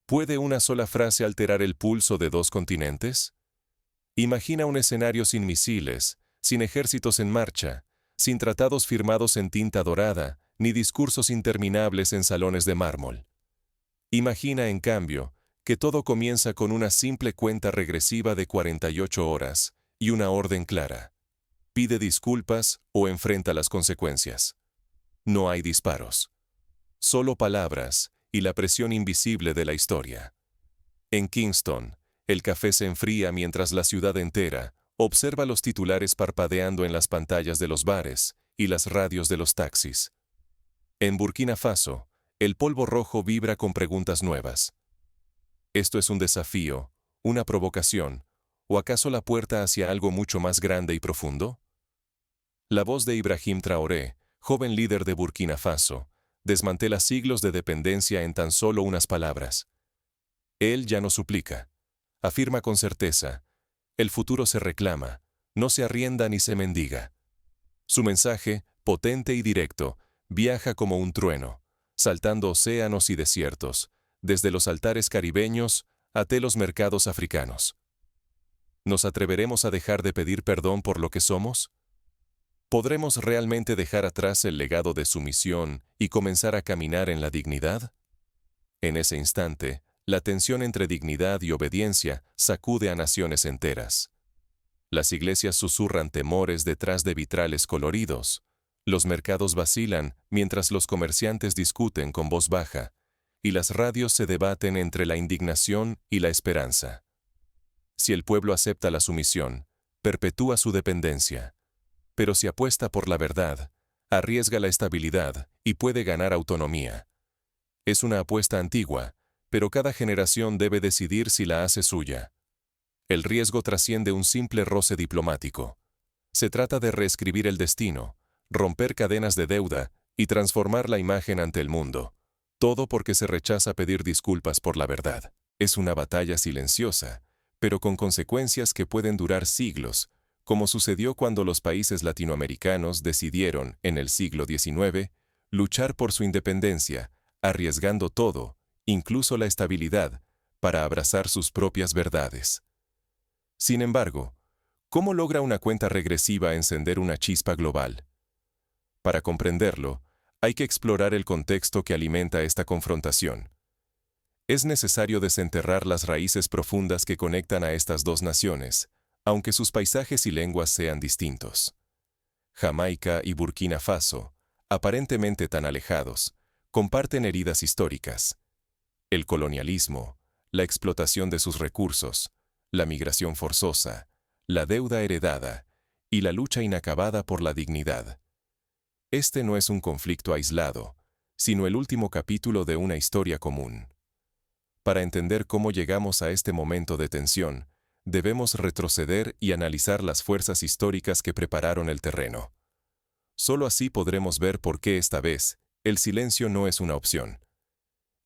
¿Puede una sola frase alterar el pulso de dos continentes? Imagina un escenario sin misiles, sin ejércitos en marcha, sin tratados firmados en tinta dorada, ni discursos interminables en salones de mármol. Imagina, en cambio, que todo comienza con una simple cuenta regresiva de 48 horas y una orden clara. Pide disculpas o enfrenta las consecuencias. No hay disparos. Solo palabras y la presión invisible de la historia. En Kingston, el café se enfría mientras la ciudad entera observa los titulares parpadeando en las pantallas de los bares y las radios de los taxis. En Burkina Faso, el polvo rojo vibra con preguntas nuevas. ¿Esto es un desafío, una provocación, o acaso la puerta hacia algo mucho más grande y profundo? La voz de Ibrahim Traoré, joven líder de Burkina Faso, desmantela siglos de dependencia en tan solo unas palabras. Él ya no suplica. Afirma con certeza: el futuro se reclama, no se arrienda ni se mendiga. Su mensaje, potente y directo, viaja como un trueno, saltando océanos y desiertos, desde los altares caribeños hasta los mercados africanos. ¿Nos atreveremos a dejar de pedir perdón por lo que somos? ¿Podremos realmente dejar atrás el legado de sumisión y comenzar a caminar en la dignidad? En ese instante, la tensión entre dignidad y obediencia sacude a naciones enteras. Las iglesias susurran temores detrás de vitrales coloridos. Los mercados vacilan mientras los comerciantes discuten con voz baja, y las radios se debaten entre la indignación y la esperanza. Si el pueblo acepta la sumisión, perpetúa su dependencia. Pero si apuesta por la verdad, arriesga la estabilidad y puede ganar autonomía. Es una apuesta antigua, pero cada generación debe decidir si la hace suya. El riesgo trasciende un simple roce diplomático. Se trata de reescribir el destino, romper cadenas de deuda y transformar la imagen ante el mundo. Todo porque se rechaza pedir disculpas por la verdad. Es una batalla silenciosa, pero con consecuencias que pueden durar siglos, como sucedió cuando los países latinoamericanos decidieron, en el siglo XIX, luchar por su independencia, arriesgando todo, incluso la estabilidad, para abrazar sus propias verdades. Sin embargo, ¿cómo logra una cuenta regresiva encender una chispa global? Para comprenderlo, hay que explorar el contexto que alimenta esta confrontación. Es necesario desenterrar las raíces profundas que conectan a estas dos naciones, aunque sus paisajes y lenguas sean distintos. Jamaica y Burkina Faso, aparentemente tan alejados, comparten heridas históricas. El colonialismo, la explotación de sus recursos, la migración forzosa, la deuda heredada y la lucha inacabada por la dignidad. Este no es un conflicto aislado, sino el último capítulo de una historia común. Para entender cómo llegamos a este momento de tensión, debemos retroceder y analizar las fuerzas históricas que prepararon el terreno. Solo así podremos ver por qué esta vez el silencio no es una opción.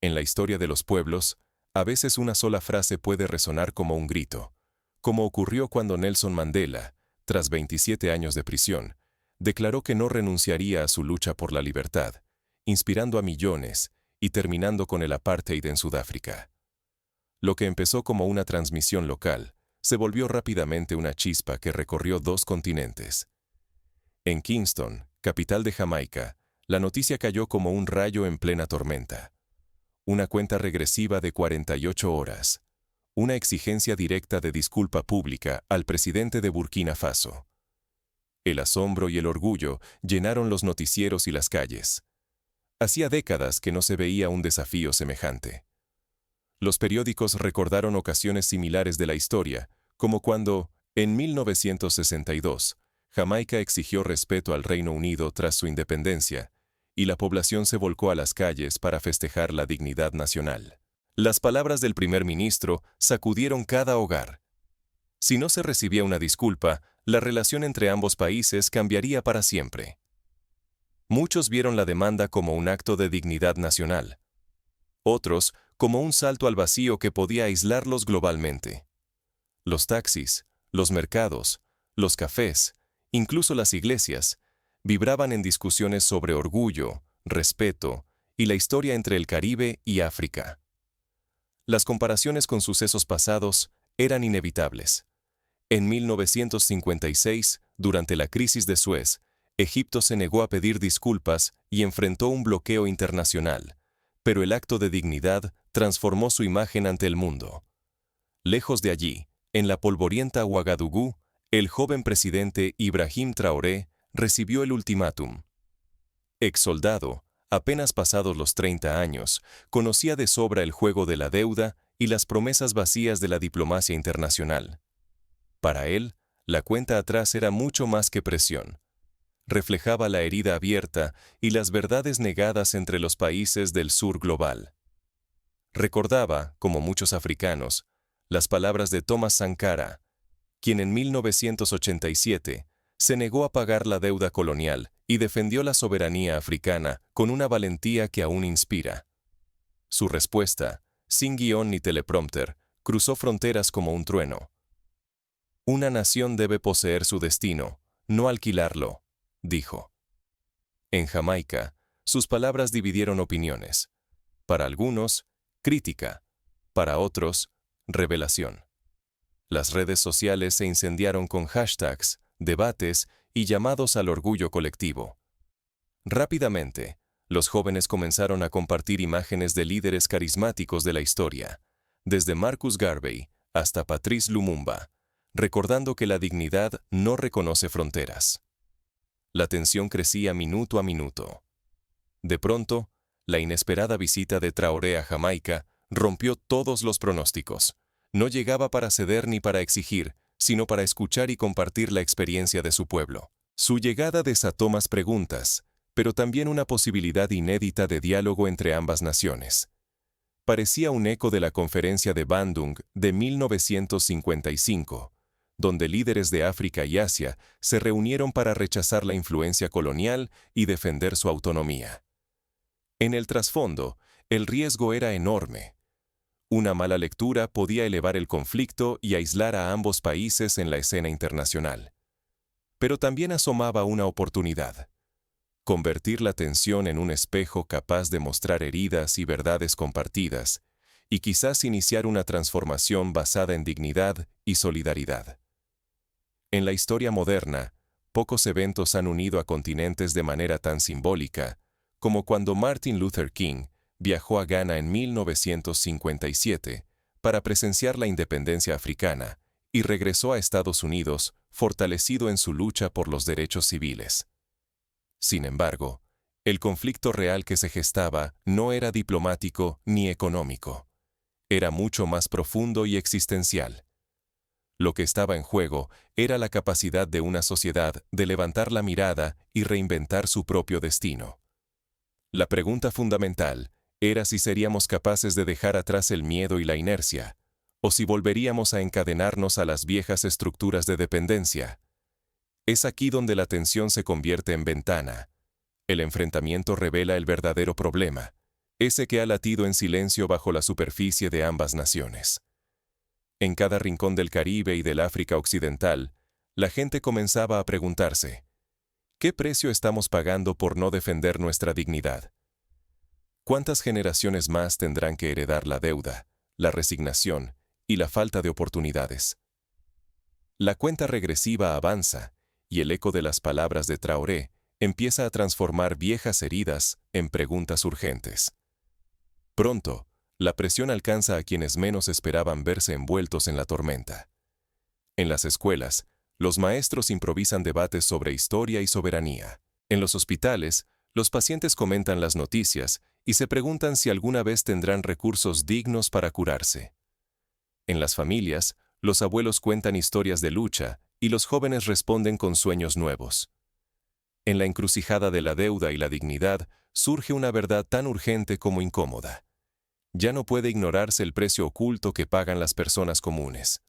En la historia de los pueblos, a veces una sola frase puede resonar como un grito, como ocurrió cuando Nelson Mandela, tras 27 años de prisión, declaró que no renunciaría a su lucha por la libertad, inspirando a millones y terminando con el apartheid en Sudáfrica. Lo que empezó como una transmisión local, se volvió rápidamente una chispa que recorrió dos continentes. En Kingston, capital de Jamaica, la noticia cayó como un rayo en plena tormenta. Una cuenta regresiva de 48 horas. Una exigencia directa de disculpa pública al presidente de Burkina Faso. El asombro y el orgullo llenaron los noticieros y las calles. Hacía décadas que no se veía un desafío semejante. Los periódicos recordaron ocasiones similares de la historia, como cuando, en 1962, Jamaica exigió respeto al Reino Unido tras su independencia, y la población se volcó a las calles para festejar la dignidad nacional. Las palabras del primer ministro sacudieron cada hogar. Si no se recibía una disculpa, la relación entre ambos países cambiaría para siempre. Muchos vieron la demanda como un acto de dignidad nacional. Otros, como un salto al vacío que podía aislarlos globalmente. Los taxis, los mercados, los cafés, incluso las iglesias, vibraban en discusiones sobre orgullo, respeto y la historia entre el Caribe y África. Las comparaciones con sucesos pasados eran inevitables. En 1956, durante la crisis de Suez, Egipto se negó a pedir disculpas y enfrentó un bloqueo internacional, pero el acto de dignidad transformó su imagen ante el mundo. Lejos de allí, en la polvorienta Ouagadougou, el joven presidente Ibrahim Traoré recibió el ultimátum. Exsoldado, apenas pasados los 30 años, conocía de sobra el juego de la deuda y las promesas vacías de la diplomacia internacional. Para él, la cuenta atrás era mucho más que presión. Reflejaba la herida abierta y las verdades negadas entre los países del sur global. Recordaba, como muchos africanos, las palabras de Thomas Sankara, quien en 1987 se negó a pagar la deuda colonial y defendió la soberanía africana con una valentía que aún inspira. Su respuesta, sin guión ni teleprompter, cruzó fronteras como un trueno. Una nación debe poseer su destino, no alquilarlo, dijo. En Jamaica, sus palabras dividieron opiniones. Para algunos, crítica. Para otros, revelación. Las redes sociales se incendiaron con hashtags, debates y llamados al orgullo colectivo. Rápidamente, los jóvenes comenzaron a compartir imágenes de líderes carismáticos de la historia, desde Marcus Garvey hasta Patrice Lumumba, recordando que la dignidad no reconoce fronteras. La tensión crecía minuto a minuto. De pronto, la inesperada visita de Traoré a Jamaica rompió todos los pronósticos. No llegaba para ceder ni para exigir, sino para escuchar y compartir la experiencia de su pueblo. Su llegada desató más preguntas, pero también una posibilidad inédita de diálogo entre ambas naciones. Parecía un eco de la conferencia de Bandung de 1955, donde líderes de África y Asia se reunieron para rechazar la influencia colonial y defender su autonomía. En el trasfondo, el riesgo era enorme. Una mala lectura podía elevar el conflicto y aislar a ambos países en la escena internacional. Pero también asomaba una oportunidad. Convertir la tensión en un espejo capaz de mostrar heridas y verdades compartidas, y quizás iniciar una transformación basada en dignidad y solidaridad. En la historia moderna, pocos eventos han unido a continentes de manera tan simbólica como cuando Martin Luther King viajó a Ghana en 1957 para presenciar la independencia africana y regresó a Estados Unidos fortalecido en su lucha por los derechos civiles. Sin embargo, el conflicto real que se gestaba no era diplomático ni económico. Era mucho más profundo y existencial. Lo que estaba en juego era la capacidad de una sociedad de levantar la mirada y reinventar su propio destino. La pregunta fundamental era si seríamos capaces de dejar atrás el miedo y la inercia, o si volveríamos a encadenarnos a las viejas estructuras de dependencia. Es aquí donde la tensión se convierte en ventana. El enfrentamiento revela el verdadero problema, ese que ha latido en silencio bajo la superficie de ambas naciones. En cada rincón del Caribe y del África Occidental, la gente comenzaba a preguntarse, ¿qué precio estamos pagando por no defender nuestra dignidad? ¿Cuántas generaciones más tendrán que heredar la deuda, la resignación y la falta de oportunidades? La cuenta regresiva avanza, y el eco de las palabras de Traoré empieza a transformar viejas heridas en preguntas urgentes. Pronto, la presión alcanza a quienes menos esperaban verse envueltos en la tormenta. En las escuelas, los maestros improvisan debates sobre historia y soberanía. En los hospitales, los pacientes comentan las noticias y se preguntan si alguna vez tendrán recursos dignos para curarse. En las familias, los abuelos cuentan historias de lucha y los jóvenes responden con sueños nuevos. En la encrucijada de la deuda y la dignidad surge una verdad tan urgente como incómoda. Ya no puede ignorarse el precio oculto que pagan las personas comunes.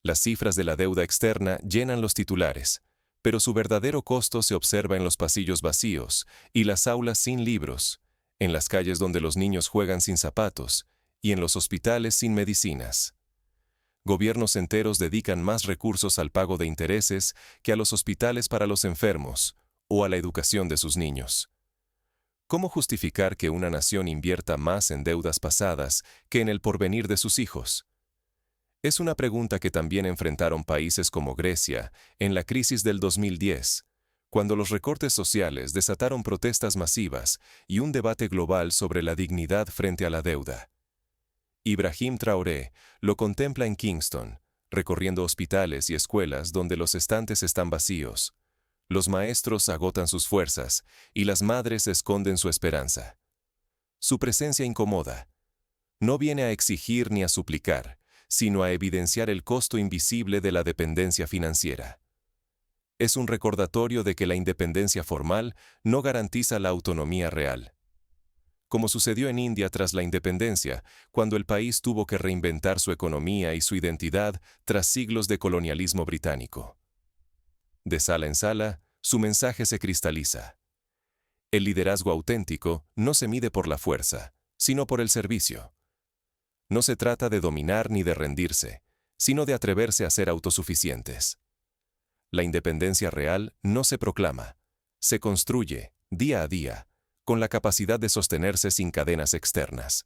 Las cifras de la deuda externa llenan los titulares, pero su verdadero costo se observa en los pasillos vacíos y las aulas sin libros, en las calles donde los niños juegan sin zapatos y en los hospitales sin medicinas. Gobiernos enteros dedican más recursos al pago de intereses que a los hospitales para los enfermos o a la educación de sus niños. ¿Cómo justificar que una nación invierta más en deudas pasadas que en el porvenir de sus hijos? Es una pregunta que también enfrentaron países como Grecia en la crisis del 2010, cuando los recortes sociales desataron protestas masivas y un debate global sobre la dignidad frente a la deuda. Ibrahim Traoré lo contempla en Kingston, recorriendo hospitales y escuelas donde los estantes están vacíos. Los maestros agotan sus fuerzas y las madres esconden su esperanza. Su presencia incomoda. No viene a exigir ni a suplicar, sino a evidenciar el costo invisible de la dependencia financiera. Es un recordatorio de que la independencia formal no garantiza la autonomía real. Como sucedió en India tras la independencia, cuando el país tuvo que reinventar su economía y su identidad tras siglos de colonialismo británico. De sala en sala, su mensaje se cristaliza. El liderazgo auténtico no se mide por la fuerza, sino por el servicio. No se trata de dominar ni de rendirse, sino de atreverse a ser autosuficientes. La independencia real no se proclama, se construye, día a día, con la capacidad de sostenerse sin cadenas externas.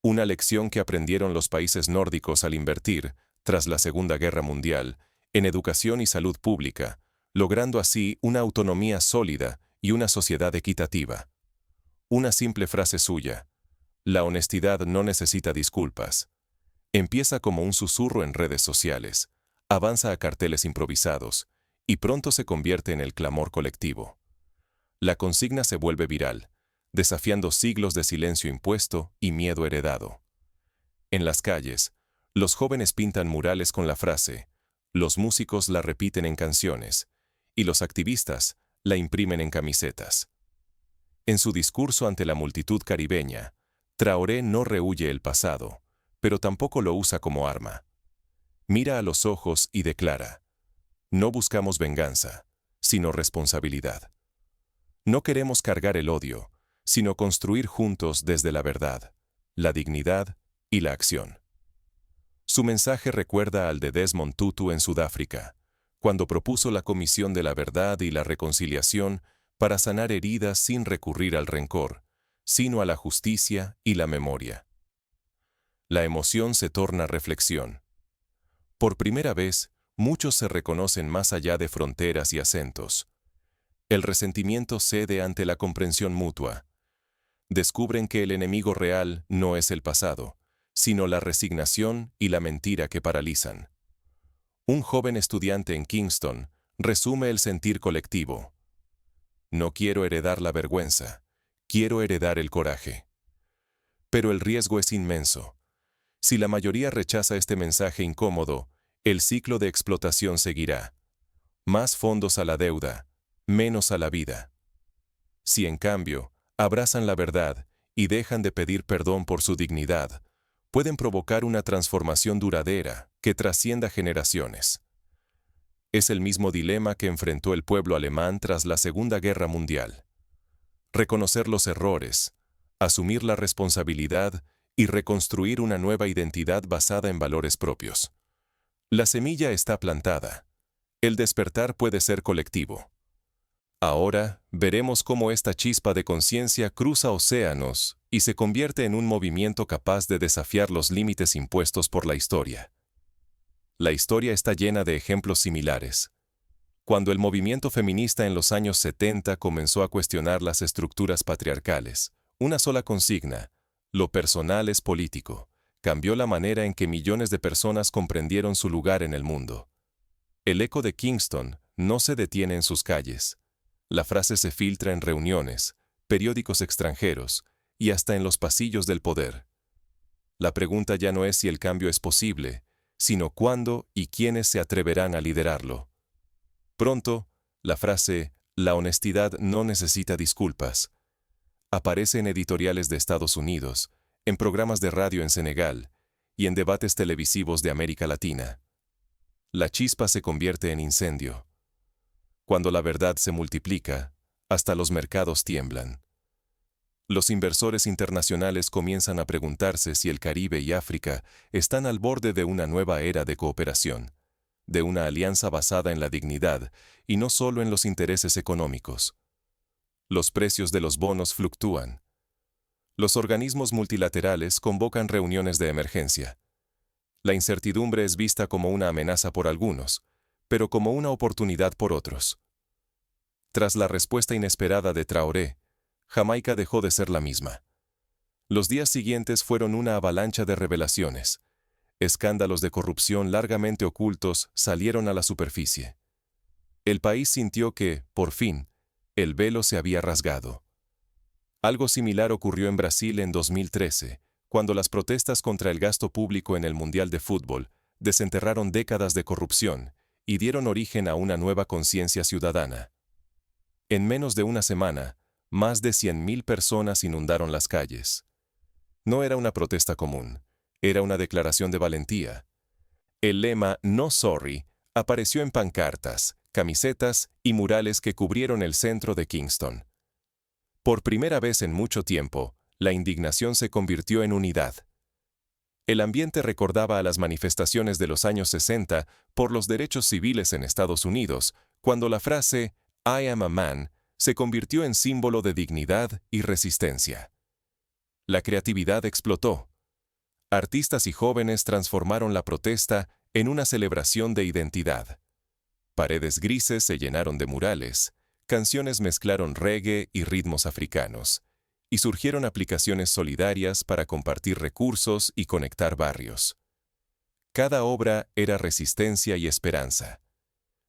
Una lección que aprendieron los países nórdicos al invertir, tras la Segunda Guerra Mundial, en educación y salud pública, logrando así una autonomía sólida y una sociedad equitativa. Una simple frase suya: la honestidad no necesita disculpas. Empieza como un susurro en redes sociales, avanza a carteles improvisados, y pronto se convierte en el clamor colectivo. La consigna se vuelve viral, desafiando siglos de silencio impuesto y miedo heredado. En las calles, los jóvenes pintan murales con la frase, los músicos la repiten en canciones, y los activistas la imprimen en camisetas. En su discurso ante la multitud caribeña, Traoré no rehúye el pasado, pero tampoco lo usa como arma. Mira a los ojos y declara: no buscamos venganza, sino responsabilidad. No queremos cargar el odio, sino construir juntos desde la verdad, la dignidad y la acción. Su mensaje recuerda al de Desmond Tutu en Sudáfrica, cuando propuso la Comisión de la Verdad y la Reconciliación para sanar heridas sin recurrir al rencor, sino a la justicia y la memoria. La emoción se torna reflexión. Por primera vez, muchos se reconocen más allá de fronteras y acentos. El resentimiento cede ante la comprensión mutua. Descubren que el enemigo real no es el pasado, sino la resignación y la mentira que paralizan. Un joven estudiante en Kingston resume el sentir colectivo: no quiero heredar la vergüenza, quiero heredar el coraje. Pero el riesgo es inmenso. Si la mayoría rechaza este mensaje incómodo, el ciclo de explotación seguirá. Más fondos a la deuda, menos a la vida. Si en cambio, abrazan la verdad y dejan de pedir perdón por su dignidad, pueden provocar una transformación duradera que trascienda generaciones. Es el mismo dilema que enfrentó el pueblo alemán tras la Segunda Guerra Mundial. Reconocer los errores, asumir la responsabilidad y reconstruir una nueva identidad basada en valores propios. La semilla está plantada. El despertar puede ser colectivo. Ahora veremos cómo esta chispa de conciencia cruza océanos y se convierte en un movimiento capaz de desafiar los límites impuestos por la historia. La historia está llena de ejemplos similares. Cuando el movimiento feminista en los años 70 comenzó a cuestionar las estructuras patriarcales, una sola consigna: lo personal es político, cambió la manera en que millones de personas comprendieron su lugar en el mundo. El eco de Kingston no se detiene en sus calles. La frase se filtra en reuniones, periódicos extranjeros y hasta en los pasillos del poder. La pregunta ya no es si el cambio es posible, sino cuándo y quiénes se atreverán a liderarlo. Pronto, la frase «la honestidad no necesita disculpas» aparece en editoriales de Estados Unidos, en programas de radio en Senegal y en debates televisivos de América Latina. La chispa se convierte en incendio. Cuando la verdad se multiplica, hasta los mercados tiemblan. Los inversores internacionales comienzan a preguntarse si el Caribe y África están al borde de una nueva era de cooperación, de una alianza basada en la dignidad y no solo en los intereses económicos. Los precios de los bonos fluctúan. Los organismos multilaterales convocan reuniones de emergencia. La incertidumbre es vista como una amenaza por algunos, pero como una oportunidad por otros. Tras la respuesta inesperada de Traoré, Jamaica dejó de ser la misma. Los días siguientes fueron una avalancha de revelaciones. Escándalos de corrupción largamente ocultos salieron a la superficie. El país sintió que, por fin, el velo se había rasgado. Algo similar ocurrió en Brasil en 2013, cuando las protestas contra el gasto público en el Mundial de Fútbol desenterraron décadas de corrupción y dieron origen a una nueva conciencia ciudadana. En menos de una semana, más de 100.000 personas inundaron las calles. No era una protesta común, era una declaración de valentía. El lema "No Sorry" apareció en pancartas, camisetas y murales que cubrieron el centro de Kingston. Por primera vez en mucho tiempo, la indignación se convirtió en unidad. El ambiente recordaba a las manifestaciones de los años 60 por los derechos civiles en Estados Unidos, cuando la frase "I am a man" se convirtió en símbolo de dignidad y resistencia. La creatividad explotó. Artistas y jóvenes transformaron la protesta en una celebración de identidad. Paredes grises se llenaron de murales, canciones mezclaron reggae y ritmos africanos, y surgieron aplicaciones solidarias para compartir recursos y conectar barrios. Cada obra era resistencia y esperanza.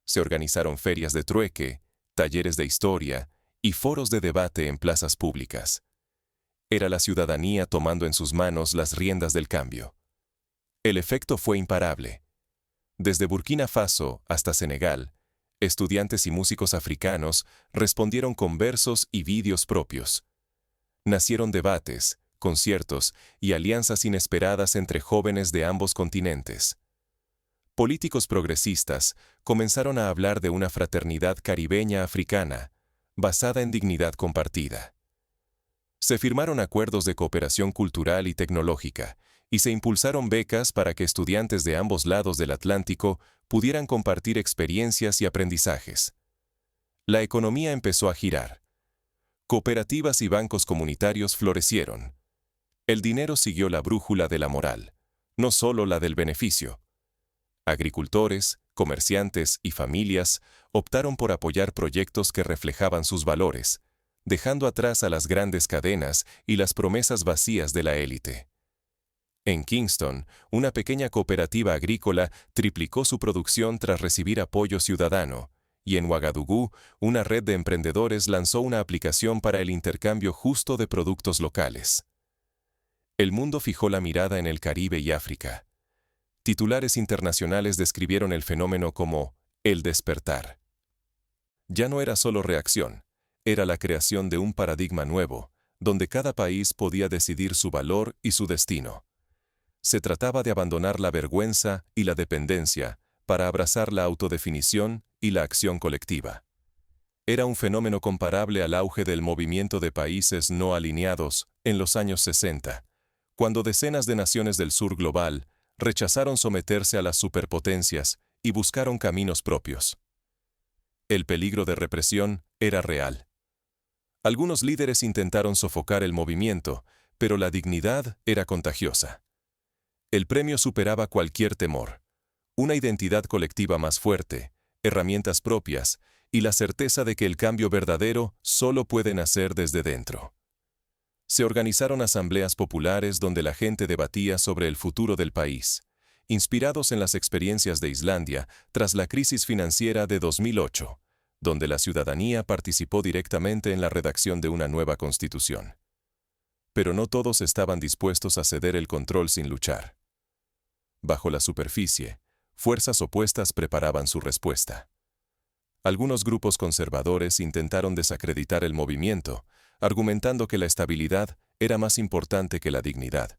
Se organizaron ferias de trueque, talleres de historia y foros de debate en plazas públicas. Era la ciudadanía tomando en sus manos las riendas del cambio. El efecto fue imparable. Desde Burkina Faso hasta Senegal, estudiantes y músicos africanos respondieron con versos y vídeos propios. Nacieron debates, conciertos y alianzas inesperadas entre jóvenes de ambos continentes. Políticos progresistas comenzaron a hablar de una fraternidad caribeña africana, basada en dignidad compartida. Se firmaron acuerdos de cooperación cultural y tecnológica, y se impulsaron becas para que estudiantes de ambos lados del Atlántico pudieran compartir experiencias y aprendizajes. La economía empezó a girar. Cooperativas y bancos comunitarios florecieron. El dinero siguió la brújula de la moral, no solo la del beneficio. Agricultores, comerciantes y familias optaron por apoyar proyectos que reflejaban sus valores, dejando atrás a las grandes cadenas y las promesas vacías de la élite. En Kingston, una pequeña cooperativa agrícola triplicó su producción tras recibir apoyo ciudadano, y en Ouagadougou, una red de emprendedores lanzó una aplicación para el intercambio justo de productos locales. El mundo fijó la mirada en el Caribe y África. Titulares internacionales describieron el fenómeno como el despertar. Ya no era solo reacción, era la creación de un paradigma nuevo, donde cada país podía decidir su valor y su destino. Se trataba de abandonar la vergüenza y la dependencia para abrazar la autodefinición y la acción colectiva. Era un fenómeno comparable al auge del movimiento de países no alineados en los años 60, cuando decenas de naciones del sur global rechazaron someterse a las superpotencias y buscaron caminos propios. El peligro de represión era real. Algunos líderes intentaron sofocar el movimiento, pero la dignidad era contagiosa. El premio superaba cualquier temor. Una identidad colectiva más fuerte, herramientas propias y la certeza de que el cambio verdadero solo puede nacer desde dentro. Se organizaron asambleas populares donde la gente debatía sobre el futuro del país, inspirados en las experiencias de Islandia tras la crisis financiera de 2008, donde la ciudadanía participó directamente en la redacción de una nueva constitución. Pero no todos estaban dispuestos a ceder el control sin luchar. Bajo la superficie, fuerzas opuestas preparaban su respuesta. Algunos grupos conservadores intentaron desacreditar el movimiento, argumentando que la estabilidad era más importante que la dignidad.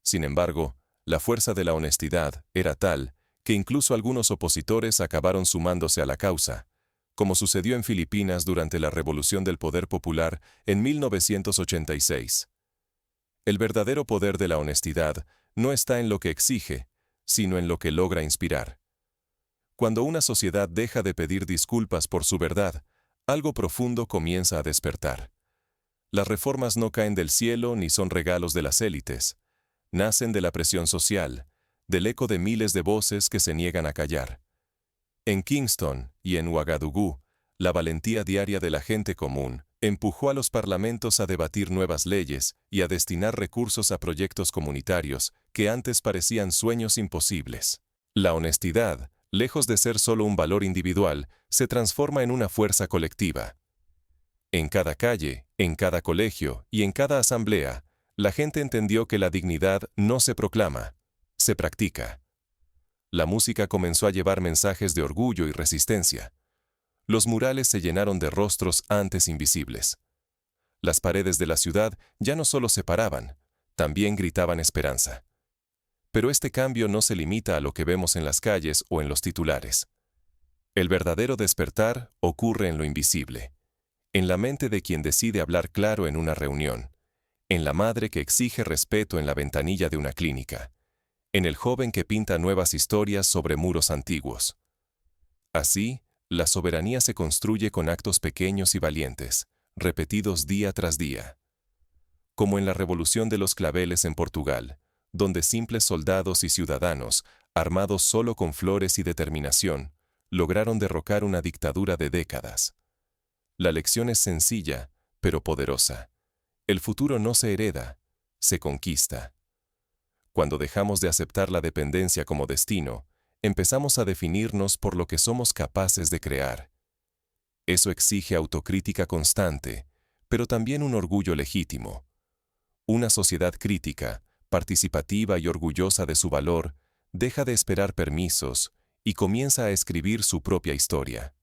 Sin embargo, la fuerza de la honestidad era tal que incluso algunos opositores acabaron sumándose a la causa, como sucedió en Filipinas durante la Revolución del Poder Popular en 1986. El verdadero poder de la honestidad no está en lo que exige, sino en lo que logra inspirar. Cuando una sociedad deja de pedir disculpas por su verdad, Algo profundo comienza a despertar. Las reformas no caen del cielo ni son regalos de las élites. Nacen de la presión social, del eco de miles de voces que se niegan a callar. En Kingston y en Ouagadougou, la valentía diaria de la gente común empujó a los parlamentos a debatir nuevas leyes y a destinar recursos a proyectos comunitarios que antes parecían sueños imposibles. La honestidad, lejos de ser solo un valor individual, se transforma en una fuerza colectiva. En cada calle, en cada colegio y en cada asamblea, la gente entendió que la dignidad no se proclama, se practica. La música comenzó a llevar mensajes de orgullo y resistencia. Los murales se llenaron de rostros antes invisibles. Las paredes de la ciudad ya no solo separaban, también gritaban esperanza. Pero este cambio no se limita a lo que vemos en las calles o en los titulares. El verdadero despertar ocurre en lo invisible, en la mente de quien decide hablar claro en una reunión, en la madre que exige respeto en la ventanilla de una clínica, en el joven que pinta nuevas historias sobre muros antiguos. Así, la soberanía se construye con actos pequeños y valientes, repetidos día tras día. Como en la Revolución de los Claveles en Portugal, donde simples soldados y ciudadanos, armados solo con flores y determinación, lograron derrocar una dictadura de décadas. La lección es sencilla, pero poderosa. El futuro no se hereda, se conquista. Cuando dejamos de aceptar la dependencia como destino, empezamos a definirnos por lo que somos capaces de crear. Eso exige autocrítica constante, pero también un orgullo legítimo. Una sociedad crítica, participativa y orgullosa de su valor, deja de esperar permisos y comienza a escribir su propia historia.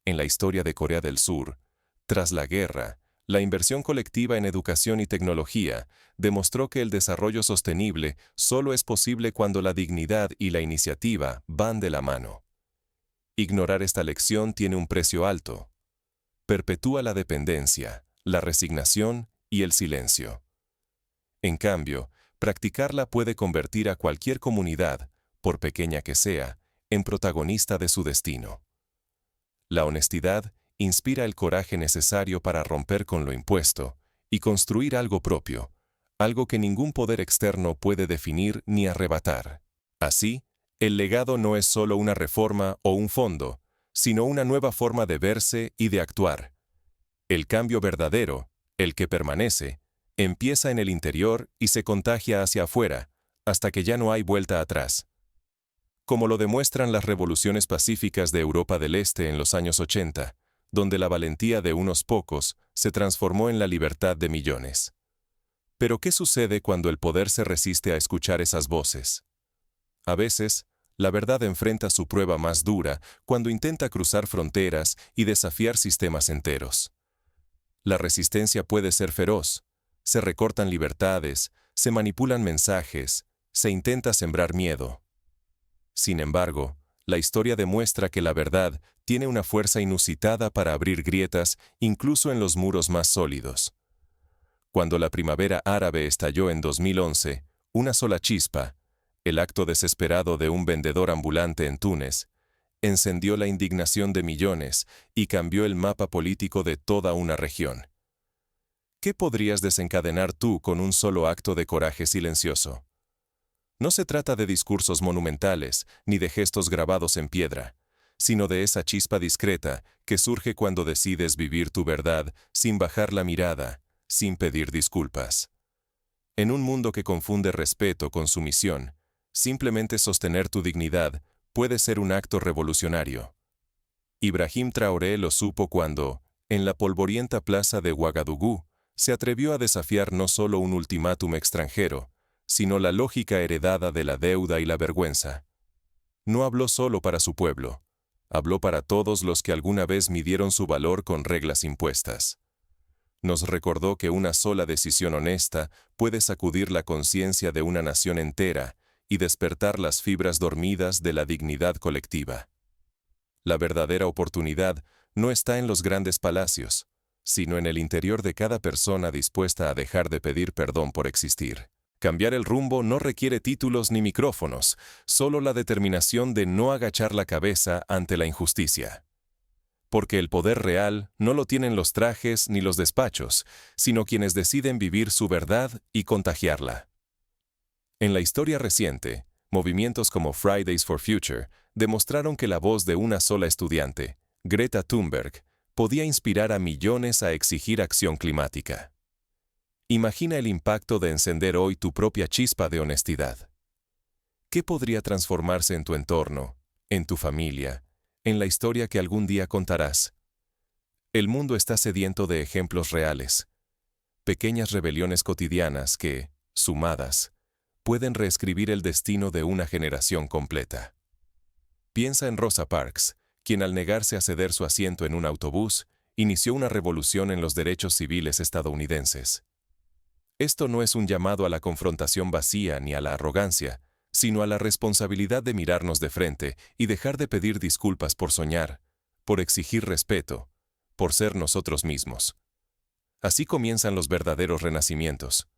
En la historia de Corea del Sur, tras la guerra, la inversión colectiva en educación y tecnología demostró que el desarrollo sostenible solo es posible cuando la dignidad y la iniciativa van de la mano. Ignorar esta lección tiene un precio alto. Perpetúa la dependencia, la resignación y el silencio. En cambio, practicarla puede convertir a cualquier comunidad, por pequeña que sea, en protagonista de su destino. La honestidad inspira el coraje necesario para romper con lo impuesto y construir algo propio, algo que ningún poder externo puede definir ni arrebatar. Así, el legado no es solo una reforma o un fondo, sino una nueva forma de verse y de actuar. El cambio verdadero, el que permanece, empieza en el interior y se contagia hacia afuera, hasta que ya no hay vuelta atrás. Como lo demuestran las revoluciones pacíficas de Europa del Este en los años 80, donde la valentía de unos pocos se transformó en la libertad de millones. Pero ¿qué sucede cuando el poder se resiste a escuchar esas voces? A veces, la verdad enfrenta su prueba más dura cuando intenta cruzar fronteras y desafiar sistemas enteros. La resistencia puede ser feroz. Se recortan libertades, se manipulan mensajes, se intenta sembrar miedo. Sin embargo, la historia demuestra que la verdad tiene una fuerza inusitada para abrir grietas incluso en los muros más sólidos. Cuando la primavera árabe estalló en 2011, una sola chispa, el acto desesperado de un vendedor ambulante en Túnez, encendió la indignación de millones y cambió el mapa político de toda una región. ¿Qué podrías desencadenar tú con un solo acto de coraje silencioso? No se trata de discursos monumentales, ni de gestos grabados en piedra, sino de esa chispa discreta que surge cuando decides vivir tu verdad sin bajar la mirada, sin pedir disculpas. En un mundo que confunde respeto con sumisión, simplemente sostener tu dignidad puede ser un acto revolucionario. Ibrahim Traoré lo supo cuando, en la polvorienta plaza de Ouagadougou, se atrevió a desafiar no solo un ultimátum extranjero, sino la lógica heredada de la deuda y la vergüenza. No habló solo para su pueblo, habló para todos los que alguna vez midieron su valor con reglas impuestas. Nos recordó que una sola decisión honesta puede sacudir la conciencia de una nación entera y despertar las fibras dormidas de la dignidad colectiva. La verdadera oportunidad no está en los grandes palacios, sino en el interior de cada persona dispuesta a dejar de pedir perdón por existir. Cambiar el rumbo no requiere títulos ni micrófonos, solo la determinación de no agachar la cabeza ante la injusticia. Porque el poder real no lo tienen los trajes ni los despachos, sino quienes deciden vivir su verdad y contagiarla. En la historia reciente, movimientos como Fridays for Future demostraron que la voz de una sola estudiante, Greta Thunberg, podía inspirar a millones a exigir acción climática. Imagina el impacto de encender hoy tu propia chispa de honestidad. ¿Qué podría transformarse en tu entorno, en tu familia, en la historia que algún día contarás? El mundo está sediento de ejemplos reales, pequeñas rebeliones cotidianas que, sumadas, pueden reescribir el destino de una generación completa. Piensa en Rosa Parks, quien al negarse a ceder su asiento en un autobús, inició una revolución en los derechos civiles estadounidenses. Esto no es un llamado a la confrontación vacía ni a la arrogancia, sino a la responsabilidad de mirarnos de frente y dejar de pedir disculpas por soñar, por exigir respeto, por ser nosotros mismos. Así comienzan los verdaderos renacimientos,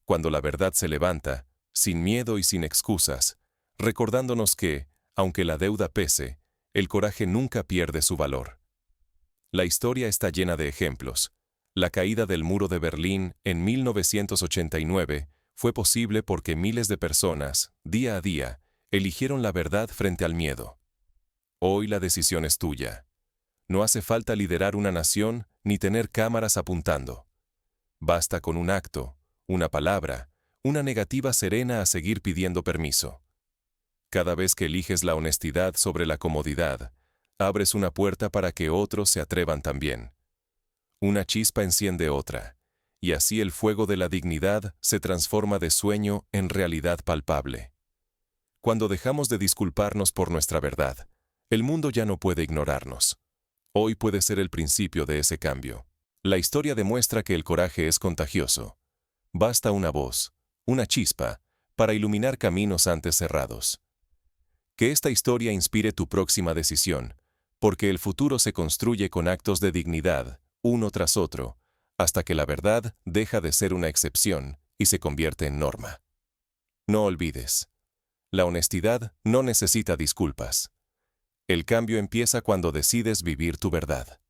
cuando la verdad se levanta, sin miedo y sin excusas, recordándonos que, aunque la deuda pese, el coraje nunca pierde su valor. La historia está llena de ejemplos. La caída del muro de Berlín en 1989 fue posible porque miles de personas, día a día, eligieron la verdad frente al miedo. Hoy la decisión es tuya. No hace falta liderar una nación ni tener cámaras apuntando. Basta con un acto, una palabra, una negativa serena a seguir pidiendo permiso. Cada vez que eliges la honestidad sobre la comodidad, abres una puerta para que otros se atrevan también. Una chispa enciende otra, y así el fuego de la dignidad se transforma de sueño en realidad palpable. Cuando dejamos de disculparnos por nuestra verdad, el mundo ya no puede ignorarnos. Hoy puede ser el principio de ese cambio. La historia demuestra que el coraje es contagioso. Basta una voz, una chispa, para iluminar caminos antes cerrados. Que esta historia inspire tu próxima decisión, porque el futuro se construye con actos de dignidad, uno tras otro, hasta que la verdad deja de ser una excepción y se convierte en norma. No olvides, la honestidad no necesita disculpas. El cambio empieza cuando decides vivir tu verdad.